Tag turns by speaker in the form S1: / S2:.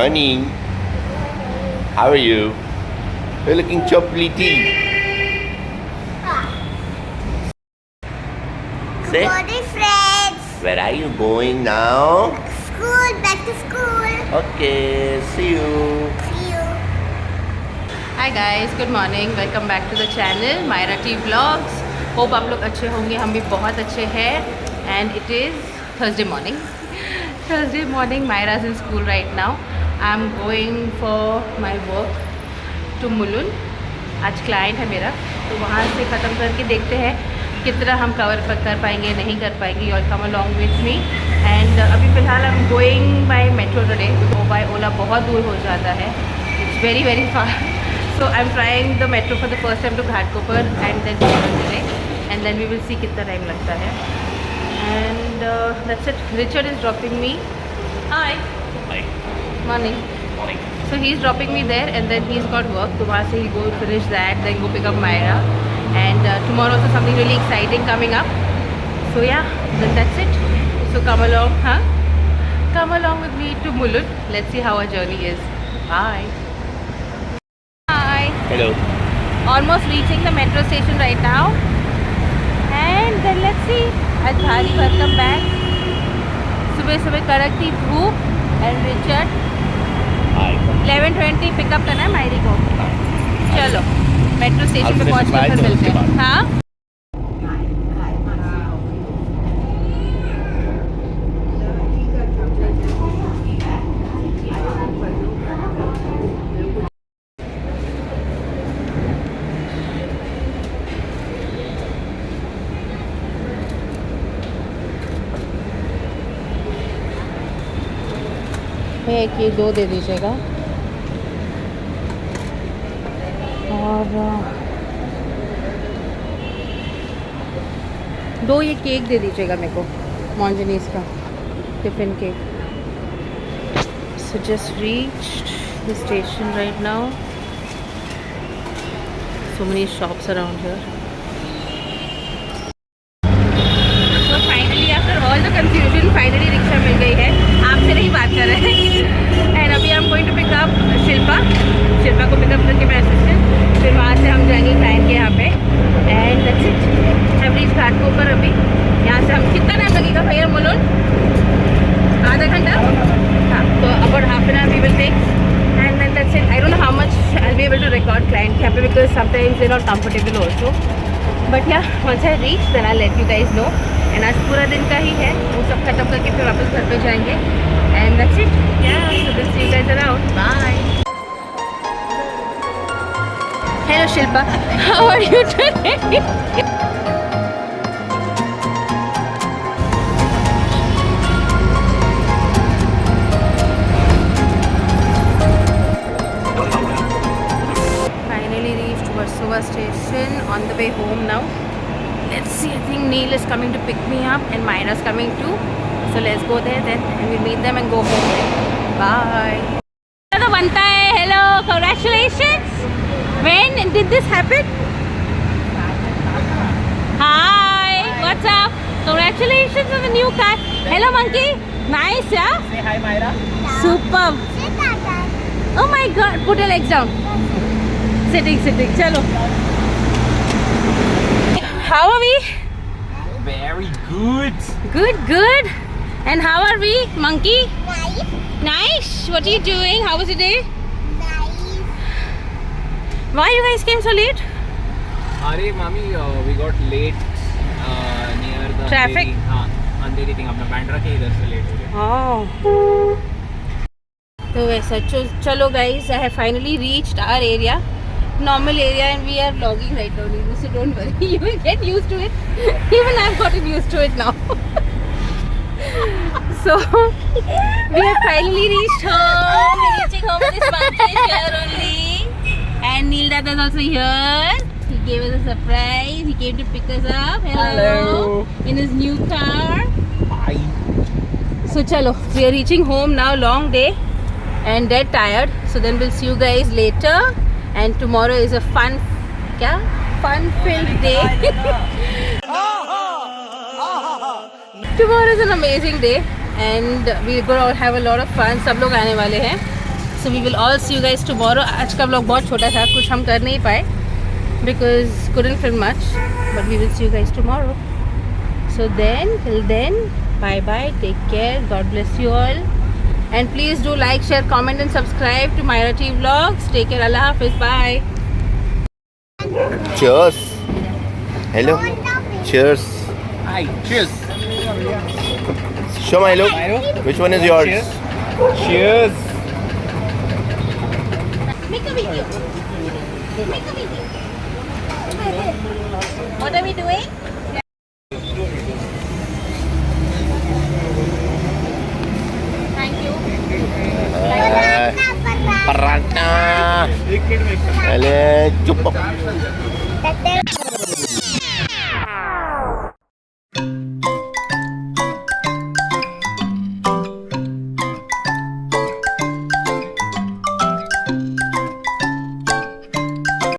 S1: morning. How are you? You're looking so pretty. Say,
S2: Good morning, friends.
S1: where are you going now?
S2: School, back to school.
S1: Okay, see you.
S2: See you.
S3: Hi guys, good morning, welcome back to the channel Myra T vlogs. Hope आप लोग अच्छे होंगे, हम भी बहुत अच्छे हैं। And it is Thursday morning Myra is in school right now. I am going for my work to Mulund. आज क्लाइंट है मेरा, तो वहाँ से ख़त्म करके देखते हैं कितना हम कवर कर पाएंगे, नहीं कर पाएंगे। और come along with me. And अभी फ़िलहाल आई am going by metro today, तो बाय ओला बहुत दूर हो जाता है। It's very very far. So I'm trying the metro for the first time to Ghatkopar and then today, and then we will see कितना time लगता है। And that's it. Richard is dropping me. Hi.
S1: Hi.
S3: Morning.
S1: Morning.
S3: So he's dropping me there, and then he's got work. So वहाँ से he go finish that, then go pick up Myra, and tomorrow also something really exciting coming up. So yeah, then that's it. So come along, huh? Come along with me to Mulund. Let's see how our journey is. Bye.
S1: Hello.
S3: Almost reaching the metro station right now, and then let's see. आज भारी भरकम bag, सुबह सुबह कड़कती धूप, and Richard 11:20 pickup करना है मायरी को। चलो मेट्रो स्टेशन पे पहुँच के फिर मिलते हैं। हाँ, एक ये 2 दे दीजिएगा, और 2 ये केक दे दीजिएगा मेरे को, मॉन्जनीस का tiffin cake. So just reached the station right now. So many shops around here. So finally after all the confusion finally rickshaw मिल गई है। आपसे नहीं बात कर रहे हैं। एंड अभी हम गोइंग टू पिकअप शिल्पा को पिकअप करके मैं असिस्टेंट, फिर वहाँ से हम जाएंगे क्लाइंट के यहाँ पे। And that's it. हम रीच घाटकोपर। अभी यहाँ से हम कितना टाइम लगेगा भैया मुलुंड? आधा घंटा। हाँ, तो about half an hour we will take, and then that's it. I don't know how much I will be able to record client के यहाँ पे, because sometimes they not comfortable also. But yeah once I reach then I let you guys know. And आज पूरा दिन का ही है, वो सब खत्म करके फिर वापस घर पे जाएंगे। And that's it. Yeah so will see you guys around. Bye. Hello Shilpa, how are you today? Finally reached Versova station, on the way home now. Let's see, I think Neil is coming to pick me up and Myra's coming too. So let's go there then, and we'll meet them and go home. Bye. Hello Banta, hello, congratulations. When did this happen? Hi, what's up? Congratulations on the new car. Hello monkey, nice, yeah?
S4: Say hi, Myra.
S3: Superb.
S2: Say Dada.
S3: Oh my god, put your legs down. Sitting, chalo. How are we?
S4: Very good.
S3: Good. And how are we, monkey?
S2: Nice.
S3: Nice. What are you doing? How was your day?
S2: Nice.
S3: Why you guys came so late?
S4: अरे मामी, we got late near the
S3: Traffic?
S4: हाँ, अंधेरी thing, अपना बैंड्रा के इधर से late हो गए।
S3: Oh. तो वैसा चलो guys, I have finally reached our area, normal area, and we are vlogging right now. So don't worry, you will get used to it. Even I've gotten used to it now. So we have finally reached home. We're reaching home. This monkey is here only, and Neil Dada is also here. He gave us a surprise. He came to pick us up. Hello. In his new car.
S4: Hi.
S3: So chalo, we are reaching home now. Long day and dead tired. So then we'll see you guys later. And tomorrow is a fun-filled day. Tomorrow is an amazing day, and we're going to have a lot of fun. सब लोग आने वाले हैं, So we will all see you guys tomorrow. आज का vlog बहुत छोटा था, कुछ हम कर नहीं पाए because couldn't film much. But we will see you guys tomorrow. So then, till then, bye bye. Take care. God bless you all. And please do like, share, comment, and subscribe to Myra T Vlogs. Take care. Allah Hafiz. Bye.
S1: Cheers. Hello. Cheers.
S4: Hi, cheers.
S1: Show my look.
S4: Myro?
S1: Which one is yours?
S4: Cheers. Cheers.
S3: Make a video. Make a video.